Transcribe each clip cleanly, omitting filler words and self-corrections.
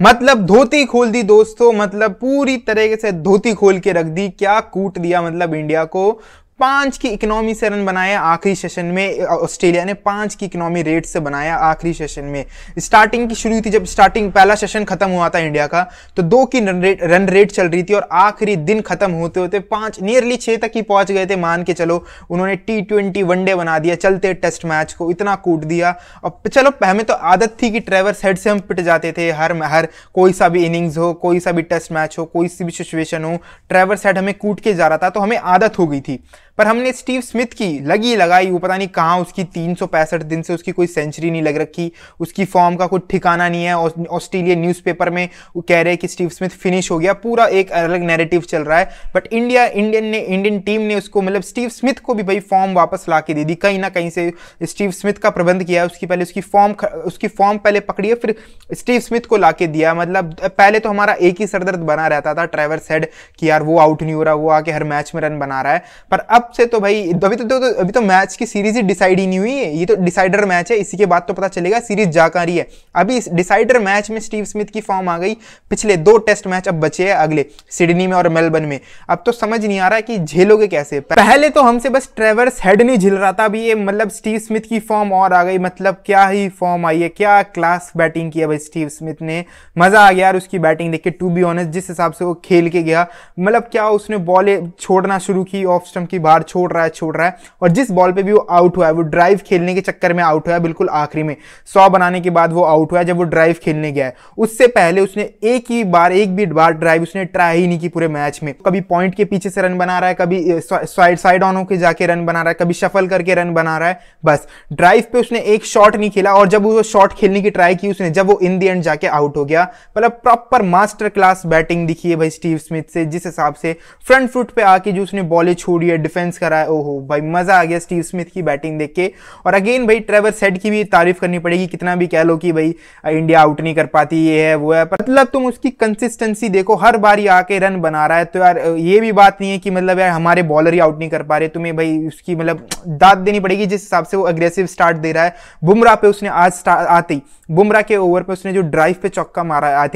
मतलब धोती खोल दी दोस्तों, मतलब पूरी तरीके से धोती खोल के रख दी। क्या कूट दिया मतलब इंडिया को। 5 की इकोनॉमी से रन बनाया आखिरी सेशन में। ऑस्ट्रेलिया ने 5 की इकोनॉमी रेट से बनाया आखिरी सेशन में। स्टार्टिंग की शुरू हुई थी, जब स्टार्टिंग पहला सेशन खत्म हुआ था इंडिया का, तो 2 की रन रेट चल रही थी और आखिरी दिन खत्म होते होते 5 नियरली 6 तक ही पहुंच गए थे। मान के चलो उन्होंने T20 वनडे बना दिया, चलते टेस्ट मैच को इतना कूट दिया। और चलो हमें तो आदत थी कि ट्रेवर्स हेड से हम पिट जाते थे, हर कोई सा भी इनिंग्स हो, कोई सा भी टेस्ट मैच हो, कोई सी भी सिचुएशन हो, ट्रेवर्स हेड हमें कूट के जा रहा था, तो हमें आदत हो गई थी। पर हमने स्टीव स्मिथ की लगाई, वो पता नहीं कहाँ उसकी 365 दिन से उसकी कोई सेंचुरी नहीं लग रखी, उसकी फॉर्म का कुछ ठिकाना नहीं है। ऑस्ट्रेलियन न्यूज़पेपर में वो कह रहे हैं कि स्टीव स्मिथ फिनिश हो गया, पूरा एक अलग नैरेटिव चल रहा है। बट इंडियन टीम ने उसको मतलब स्टीव स्मिथ को भी भाई फॉर्म वापस ला के दे दी। कहीं ना कहीं से स्टीव स्मिथ का प्रबंध किया है, उसकी फॉर्म पहले पकड़ी है, फिर स्टीव स्मिथ को ला के दिया। मतलब पहले तो हमारा एक ही सरदर्द बना रहता था ट्रेवर्स हेड कि यार वो आउट नहीं हो रहा, वो आके हर मैच में रन बना रहा है। पर अब से तो भाई अभी तो मैच की सीरीज ही डिसाइड ही नहीं हुई है, ये तो डिसाइडर मैच है, इसी के बाद तो पता चलेगा सीरीज जाकर रही है। अभी इस डिसाइडर मैच में स्टीव स्मिथ की फॉर्म आ गई। पिछले 2 टेस्ट मैच अब बचे हैं अगले, सिडनी में और मेलबर्न में। अब तो समझ नहीं आ रहा है कि झेलोगे कैसे। पहले तो हमसे बस ट्रेवर्स हेड नहीं झिल रहा था, अभी ये मतलब स्टीव स्मिथ की फॉर्म और आ गई। मतलब क्या ही फॉर्म आई है, क्या क्लास बैटिंग किया भाई स्टीव स्मिथ ने। मजा आ गया यार उसकी बैटिंग देख के, टू बी ऑनेस्ट। जिस हिसाब से वो खेल के गया, मतलब क्या उसने बॉलें छोड़ना शुरू की, ऑफ स्टंप की बाहर छोड़ रहा है, और जिस बॉल पे भी वो आउट हुआ है, वो ड्राइव खेलने के चक्कर में आउट हुआ है। बिल्कुल आखिरी में 100 बनाने के बाद वो आउट हुआ है, जब वो ड्राइव खेलने गया है। उससे पहले उसने एक भी बार ड्राइव उसने ट्राई ही नहीं की पूरे मैच में। कभी पॉइंट के पीछे से रन बना रहा है, कभी साइड ऑन होकर जाके रन बना रहा है, कभी शफल करके रन बना रहा है। बस ड्राइव पे उसने एक शॉट नहीं खेला, और जब वो शॉट खेलने की ट्राई की उसने, जब वो इन द एंड जाके आउट हो गया। मतलब प्रॉपर मास्टर क्लास बैटिंग दिखी है भाई स्टीव स्मिथ से। जिस हिसाब से फ्रंट फुट पे आके जो उसने बॉलें छोड़ी है, डिफेंस करा है, ओहो भाई मजा आ गया स्टीव स्मिथ की बैटिंग देख के। और अगेन भाई ट्रेवर्स हेड की भी तारीफ करनी पड़ेगी। कितना भी कह लो कि भाई इंडिया आउट नहीं कर पाती, ये है वो है, मतलब तुम उसकी कंसिस्टेंसी देखो, हर बार ही आके रन बना रहा है। तो यार ये भी बात नहीं है कि मतलब यार हमारे बॉलर ही आउट नहीं कर पा रहे, तुम्हें भाई उसकी मतलब दाद देनी पड़ेगी जिस हिसाब से वो अग्रेसिव स्टार्ट दे रहा है। बुमराह पे उसने आज आते ही, बुमराह के ओवर पे उसने जो ड्राइव पे चौका मारा है, आई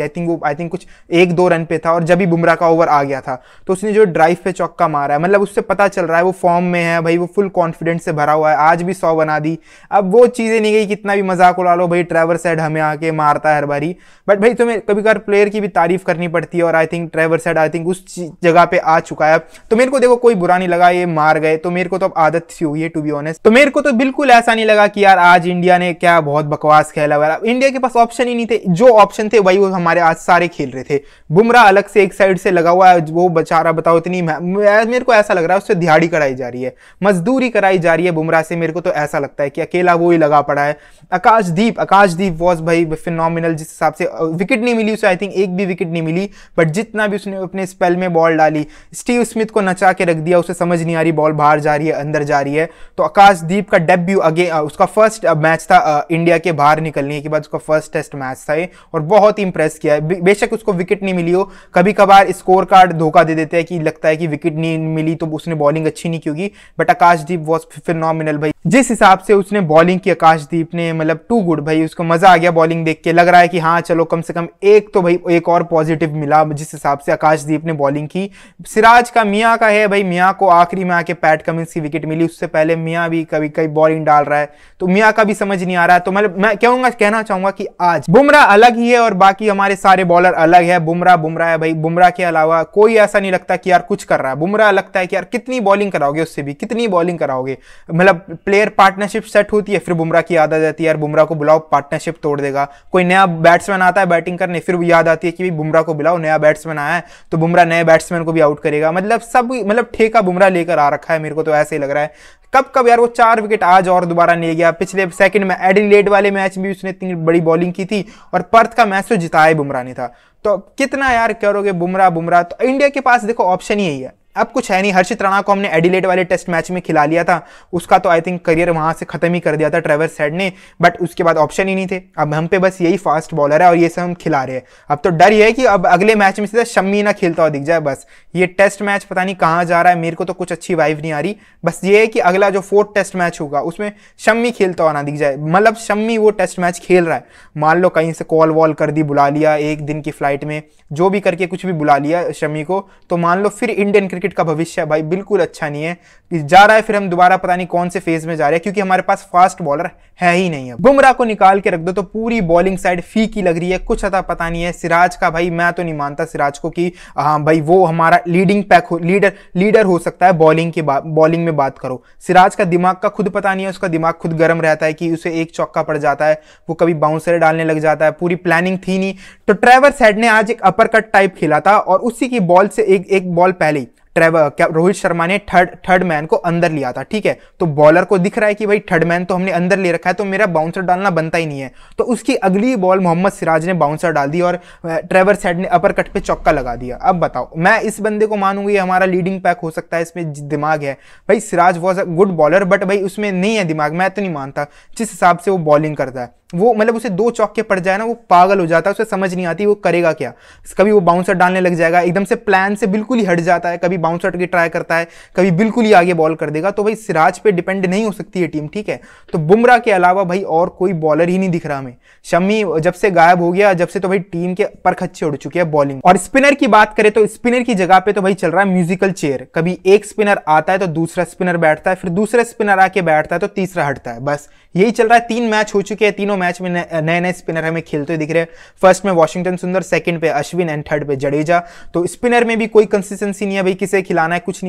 थिंक कुछ 1-2 रन पे था, और जब भी बुमराह का ओवर आ गया था तो उसने जो ड्राइव पे चौका मारा है, मतलब उससे पता चल रहा है वो फॉर्म में है भाई, वो फुल कॉन्फिडेंस से भरा हुआ है। आज भी 100 बना दी। अब वो चीजें नहीं गई, कितना भी मजाक उड़ा लो भाई ट्रेवर्स हेड हमें आके मारता है हर बारी। बट भाई तुम्हें कभी कभार प्लेयर की भी तारीफ करनी पड़ती है, और आई थिंक ट्रेवर्स हेड उस जगह पे आ चुका है। तो मेरे को देखो कोई बुरा नहीं लगा, ये मार गए तो मेरे को तो अब आदत सी हुई है टू बी ऑनेस्ट। तो मेरे को तो बिल्कुल ऐसा नहीं लगा कि यार आज इंडिया ने क्या बहुत बकवास खेला हुआ। इंडिया के पास ऑप्शन ही नहीं थे, जो ऑप्शन थे वही वो हमारे आज सारे खेल रहे थे। बुमराह अलग से एक साइड से लगा हुआ है, वो बेचारा बताओ इतनी, मेरे को ऐसा लग रहा है उससे दिहाड़ी कराई जा रही है, मजदूरी कराई जा रही है बुमराह से। मेरे को तो ऐसा लगता है कि अकेला वो ही लगा पड़ा है। आकाशदीप वॉज भाई फिनोमिनल। जिस हिसाब से विकेट नहीं मिली उसे, आई थिंक एक भी विकेट नहीं मिली, बट जितना भी उसने अपने स्पेल में बॉल डाली, स्टीव स्मिथ को नचा के रख दिया। उसे समझ नहीं आ रही बॉल बाहर जा रही है अंदर जा रही है। तो आकाशदीप का डेब्यू उसका फर्स्ट मैच था इंडिया के बाहर निकलने के बाद, उसका फर्स्ट टेस्ट मैच था और बहुत ही इंप्रेस किया है। बेशक उसको विकेट नहीं मिली हो, कभी कभार स्कोर कार्ड धोखा दे देते हैं कि लगता है कि विकेट नहीं मिली तो उसने बॉलिंग अच्छी नहीं की होगी, बट आकाशदीप वॉज फिनोमिनल भाई। जिस हिसाब से उसने बॉलिंग की आकाशदीप ने, मतलब टू गुड भाई। उसको मजा आ गया बॉलिंग देख के, लग रहा है कि हाँ चलो कम से कम एक तो भाई एक और पॉजिटिव मिला जिस हिसाब से आकाशदीप ने बॉलिंग की। सिराज का मियाँ का है भाई, मियाँ को आखिरी में आके पैट कमिंस की विकेट मिली, उससे पहले मियाँ भी कभी कभी बॉलिंग डाल रहा है, तो मियाँ का भी समझ नहीं आ रहा है। तो मतलब मैं कहना चाहूंगा कि आज बुमराह अलग ही है और बाकी हमारे सारे बॉलर अलग है। बुमराह है भाई, बुमराह के अलावा कोई ऐसा नहीं लगता कि यार कुछ कर रहा है। बुमराह लगता है कि यार कितनी बॉलिंग कराओगे, उससे भी कितनी बॉलिंग कराओगे। मतलब प्लेयर पार्टनरशिप सेट होती है, फिर बुमराह की याद आ जाती है यार बुमराह को बुलाओ, पार्टनरशिप तोड़ देगा। कोई नया बैट्समैन आता है बैटिंग करने, फिर याद आती है कि बुमराह को बुलाओ, नया बैट्समैन आया है तो बुमराह नए बैट्समैन को भी आउट करेगा। मतलब ठेका बुमराह लेकर आ रखा है, मेरे को तो ऐसे ही लग रहा है। कब यार वो 4 विकेट आज और दोबारा ले गया। पिछले सेकंड में एडिलेड वाले मैच में भी उसने इतनी बड़ी बॉलिंग की थी, और पर्थ का मैच तो जिताया बुमराह ने था। तो कितना यार करोगे बुमराह। तो इंडिया के पास देखो ऑप्शन ही यही है, अब कुछ है नहीं। हर्षित राणा को हमने एडिलेड वाले टेस्ट मैच में खिला लिया था, उसका तो आई थिंक करियर वहां से खत्म ही कर दिया था ट्रेवर्स हेड ने, बट उसके बाद ऑप्शन ही नहीं थे। अब हम पे बस यही फास्ट बॉलर है और ये सब हम खिला रहे हैं। अब तो डर ये है कि अब अगले मैच में सीधा शम्मी ना खेलता हुआ दिख जाए। बस ये टेस्ट मैच पता नहीं कहाँ जा रहा है, मेरे को तो कुछ अच्छी वाइब नहीं आ रही। बस ये है कि अगला जो 4th टेस्ट मैच होगा उसमें शम्मी खेलता हुआ ना दिख जाए। मतलब शम्मी वो टेस्ट मैच खेल रहा है, मान लो कहीं से कॉल वॉल कर दी, बुला लिया एक दिन की फ्लाइट में, जो भी करके कुछ भी बुला लिया शम्मी को, तो मान लो फिर इंडियन क्रिकेट का भविष्य भाई बिल्कुल अच्छा नहीं है। जा रहा है फिर हम दोबारा पता नहीं कौन से फेज में जा रहे हैं, क्योंकि हमारे पास फास्ट बॉलर है ही नहीं है। बुमराह को निकाल के रख दो तो पूरी बॉलिंग साइड फीकी लग रही है, कुछ अता पता नहीं है। सिराज का भाई मैं तो नहीं मानता सिराज को कि हाँ भाई वो हमारा लीडिंग पैक हो, लीडर हो सकता है बॉलिंग में बात करो। सिराज का दिमाग का खुद पता नहीं है, उसका दिमाग खुद गर्म रहता है कि उसे एक चौका पड़ जाता है, वो कभी बाउंसर डालने लग जाता है, पूरी प्लानिंग थी नहीं। तो ट्रेवर्स हेड ने आज एक अपर कट टाइप खेला था और उसी की बॉल से एक बॉल पहले ही रोहित शर्मा ने थर्ड मैन को अंदर लिया था, ठीक है। तो बॉलर को दिख रहा है कि भाई थर्ड मैन तो हमने अंदर ले रखा है, तो मेरा बाउंसर डालना बनता ही नहीं है। तो उसकी अगली बॉल मोहम्मद सिराज ने बाउंसर डाल दी और ट्रेवर्स हेड ने अपर कट पे चौका लगा दिया। अब बताओ मैं इस बंदे को मानूंगी ये हमारा लीडिंग पैक हो सकता है, इसमें दिमाग है। भाई Siraj was a good bowler, but भाई उसमें नहीं है दिमाग, मैं तो नहीं मानता जिस हिसाब से वो बॉलिंग करता है। वो मतलब उसे 2 चौके पड़ जाए ना वो पागल हो जाता है, उसे समझ नहीं आती वो करेगा क्या। कभी वो बाउंसर डालने लग जाएगा, एकदम से प्लान से बिल्कुल ही हट जाता है, कभी बाउंसर की ट्राई करता है, कभी बिल्कुल ही आगे बॉल कर देगा। तो भाई सिराज पे डिपेंड नहीं हो सकती है टीम, ठीक है। तो बुमराह के अलावा भाई और कोई बॉलर ही नहीं दिख रहा हमें। शम्मी जब से गायब हो गया, जब से तो भाई टीम के परखच्चे उड़ चुके हैं बॉलिंग। और स्पिनर की बात करें तो स्पिनर की जगह पे तो भाई चल रहा है म्यूजिकल चेयर। कभी एक स्पिनर आता है तो दूसरा स्पिनर बैठता है, फिर दूसरा स्पिनर आके बैठता है तो तीसरा हटता है, बस यही चल रहा है। 3 मैच हो चुके हैं, तीनों मैच में नए नए स्पिनर हमें खेलते हुए दिख रहे हैं। फर्स्ट में वॉशिंगटन सुंदर, सेकंड पे अश्विन एंड थर्ड पे जडेजा। तो स्पिनर में भी कोई कंसिस्टेंसी नहीं है भाई, किसे खिलाना है कुछ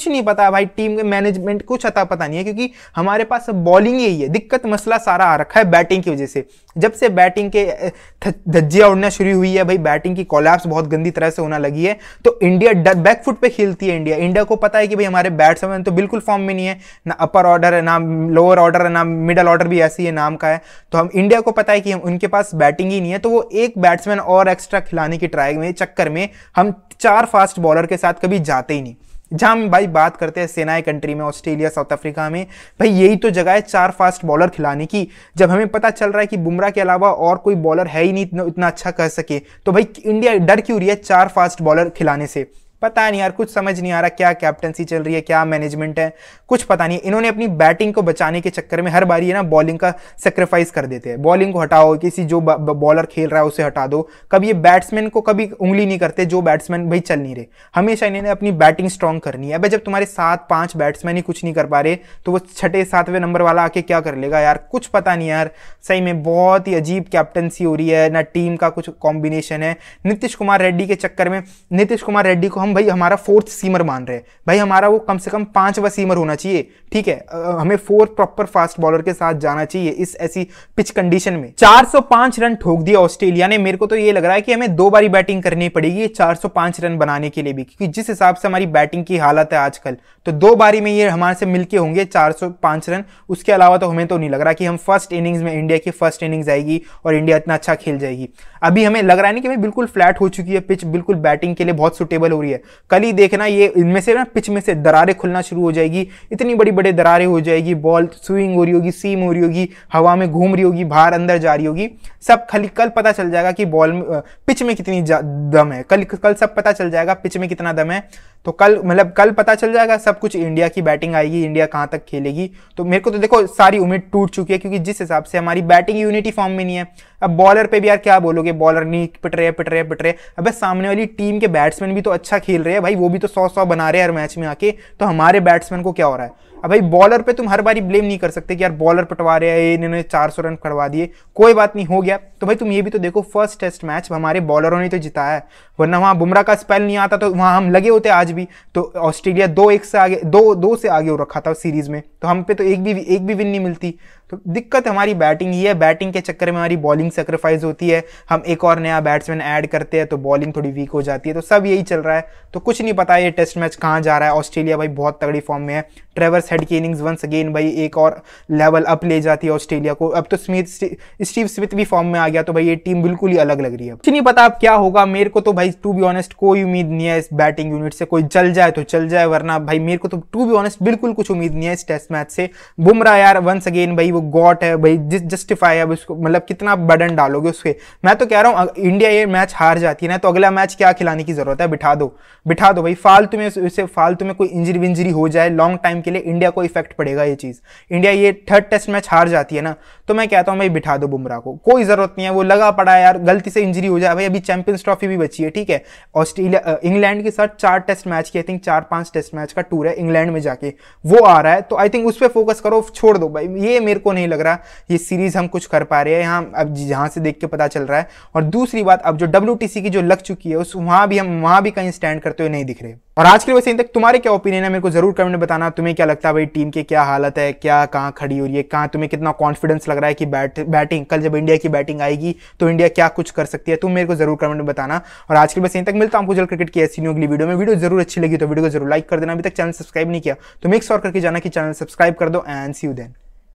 नहीं पता भाई। टीम के मैनेजमेंट कुछ अता पता नहीं है, क्योंकि हमारे पास बॉलिंग यही है दिक्कत। मसला सारा आ रखा है बैटिंग की वजह से। जब से बैटिंग के धज्जियां उड़ना शुरू हुई है भाई, बैटिंग की कोलैप्स बहुत गंदी तरह से होना लगी है। तो इंडिया बैकफुट पे खेलती है। इंडिया को पता है कि भाई हमारे बैट्समैन तो बिल्कुल फॉर्म में नहीं है, ना अपर ऑर्डर है, ना लोअर ऑर्डर है, ना मिडल ऑर्डर भी ऐसी है नाम का है। तो हम इंडिया को पता है कि हम उनके पास बैटिंग ही नहीं है, तो वो एक बैट्समैन और एक्स्ट्रा खिलाने की ट्राई में चक्कर में हम 4 फास्ट बॉलर के साथ कभी जाते ही नहीं। जहां हम भाई बात करते हैं सेनाई कंट्री में, ऑस्ट्रेलिया, साउथ अफ्रीका में, भाई यही तो जगह है 4 फास्ट बॉलर खिलाने की। जब हमें पता चल रहा है कि बुमराह के अलावा और कोई बॉलर है ही नहीं इतना अच्छा कर सके, तो भाई इंडिया डर क्यों रही है 4 फास्ट बॉलर खिलाने से। पता नहीं यार, कुछ समझ नहीं आ रहा क्या कैप्टनसी चल रही है, क्या मैनेजमेंट है, कुछ पता नहीं। इन्होंने अपनी बैटिंग को बचाने के चक्कर में हर बार ये ना बॉलिंग का सेक्रीफाइस कर देते हैं। बॉलिंग को हटाओ, किसी जो बॉलर खेल रहा है उसे हटा दो। कभी ये बैट्समैन को कभी उंगली नहीं करते, जो बैट्समैन भाई चल नहीं रहे। हमेशा इन्होंने अपनी बैटिंग स्ट्रॉन्ग करनी है। अब जब तुम्हारे 7-5 बैट्समैन ही कुछ नहीं कर पा रहे, तो वो 6-7वें नंबर वाला आके क्या कर लेगा यार, कुछ पता नहीं यार। सही में बहुत ही अजीब कैप्टनसी हो रही है, ना टीम का कुछ कॉम्बिनेशन है। नीतीश कुमार रेड्डी के चक्कर में, नीतीश कुमार रेड्डी को हम भाई हमारा 4th सीमर मान रहे हैं। भाई हमारा वो कम से कम 5वां सीमर होना चाहिए, ठीक है। हमें 4 प्रॉपर फास्ट बॉलर के साथ जाना चाहिए इस ऐसी पिच कंडीशन में। 405 रन ठोक दिया ऑस्ट्रेलिया ने। मेरे को तो ये लग रहा है कि हमें 2 बारी बैटिंग करनी पड़ेगी 405 रन बनाने के लिए भी, क्योंकि जिस हिसाब से हमारी बैटिंग की हालत है आजकल, तो 2 बारी में ये हमारे से मिलके होंगे 405 रन। उसके अलावा तो हमें तो नहीं लग रहा कि हम फर्स्ट इनिंग्स में, इंडिया की फर्स्ट इनिंग्स आएगी और इंडिया इतना अच्छा खेल जाएगी। अभी हमें लग रहा है नहीं कि हमें बिल्कुल फ्लैट हो चुकी है पिच, बिल्कुल बैटिंग के लिए बहुत सुटेबल हो रही है। कल ही देखना ये इनमें से ना पिच में से दरारें खुलना शुरू हो जाएगी, इतनी बड़ी बड़ी दरारें हो जाएगी, बॉल स्विंग हो रही होगी, सीम हो रही होगी, हवा में घूम रही होगी, बाहर अंदर जा रही होगी। सब कल पता चल जाएगा कि बॉल पिच में कितनी दम है। कल सब पता चल जाएगा पिच में कितना दम है। तो कल पता चल जाएगा सब कुछ। इंडिया की बैटिंग आएगी, इंडिया कहां तक खेलेगी। तो मेरे को तो देखो सारी उम्मीद टूट चुकी है, क्योंकि जिस हिसाब से हमारी बैटिंग यूनिटी फॉर्म में नहीं है। अब बॉलर पे भी यार क्या बोलोगे, बॉलर नहीं पिट रहे। अब सामने वाली टीम के बैट्समैन भी तो अच्छा खेल रहे हैं भाई, वो भी तो 100 बना रहे हैं हर मैच में आके। तो हमारे बैट्समैन को क्या हो रहा है। अब भाई बॉलर पे तुम हर बारी ब्लेम नहीं कर सकते कि यार बॉलर पटवा रहे हैं, इन्होंने 400 रन करवा दिए, कोई बात नहीं, हो गया। तो भाई तुम ये भी तो देखो, फर्स्ट टेस्ट मैच हमारे बॉलरों ने तो जिताया है, वरना वहां बुमराह का स्पेल नहीं आता तो वहां हम लगे होते आज भी। तो ऑस्ट्रेलिया 2-1 से आगे, 2 से आगे हो रखा था सीरीज में, तो हम पे तो एक भी विन नहीं मिलती। तो दिक्कत हमारी बैटिंग ही है। बैटिंग के चक्कर में हमारी बॉलिंग सेक्रीफाइस होती है। हम एक और नया बैट्समैन ऐड करते हैं तो बॉलिंग थोड़ी वीक हो जाती है। तो सब यही चल रहा है। तो कुछ नहीं पता ये टेस्ट मैच कहाँ जा रहा है। ऑस्ट्रेलिया भाई बहुत तगड़ी फॉर्म में है। ट्रेवर्स हेड की इनिंग्स वंस अगेन भाई एक और लेवल अप ले जाती है ऑस्ट्रेलिया को। अब तो स्टीव स्मिथ भी फॉर्म में आ गया, तो भाई ये टीम बिल्कुल ही अलग लग रही है। कुछ नहीं पता अब क्या होगा, मेरे को तो भाई टू बी ऑनेस्ट कोई उम्मीद नहीं है इस बैटिंग यूनिट से। कोई चल जाए तो चल जाए, वरना भाई मेरे को तो टू बी ऑनेस्ट बिल्कुल कुछ उम्मीद नहीं है इस टेस्ट मैच से। बुमराह यार वंस अगेन भाई वो गॉट है भाई, जस्टिफाई है उसको, मतलब कितना बर्डन डालोगे उसके। मैं तो कह रहा हूँ इंडिया ये मैच हार जाती है ना, तो अगला मैच क्या खिलाने की जरूरत है, बिठा दो भाई। फालतू में कोई इंजरी विंजरी हो जाए लॉन्ग टाइम के लिए, इंडिया को इफेक्ट पड़ेगा ये चीज। इंडिया ये थर्ड टेस्ट मैच हार जाती है ना, तो मैं कहता हूं भाई बिठा दो बुमराह को, कोई जरूरत नहीं है। वो लगा पड़ा है यार, गलती से इंजरी हो जाए भाई, अभी चैंपियंस ट्रॉफी भी बची है, ठीक है। ऑस्ट्रेलिया इंग्लैंड के साथ 4 टेस्ट मैच की, आई थिंक 4-5 टेस्ट मैच का टूर है इंग्लैंड में जाके, वो आ रहा है, तो आई थिंक उस पर फोकस करो, छोड़ दो भाई। ये मेरे को नहीं लग रहा ये सीरीज हम कुछ कर पा रहे हैं यहाँ, अब जहां से देख के पता चल रहा है। और दूसरी बात, अब जो WTC की जो लग चुकी है उस वहां भी कहीं स्टैंड करते हुए नहीं दिख रहे। और आज के लिए वैसे तक तुम्हारे क्या ओपिनियन है, मेरे को जरूर कमेंट में बताना। तुम्हें क्या लगता है भाई, टीम की क्या हालत है, क्या कहां खड़ी हो रही है, कहां तुम्हें कितना कॉन्फिडेंस लग रहा है कि बैटिंग कल जब इंडिया की बैटिंग आएगी तो इंडिया क्या कुछ कर सकती है, तुम मेरे को जरूर कमेंट में बताना। और आज के लिए बस यहीं तक, मिलता हूं जल्द क्रिकेट की ऐसी न्यू अगली वीडियो में। वीडियो जरूर अच्छी लगी तो वीडियो को जरूर लाइक कर देना, अभी तक चैनल सब्सक्राइब नहीं किया तो मेक श्योर करके जाना कि चैनल सब्सक्राइब कर दो। And see you then.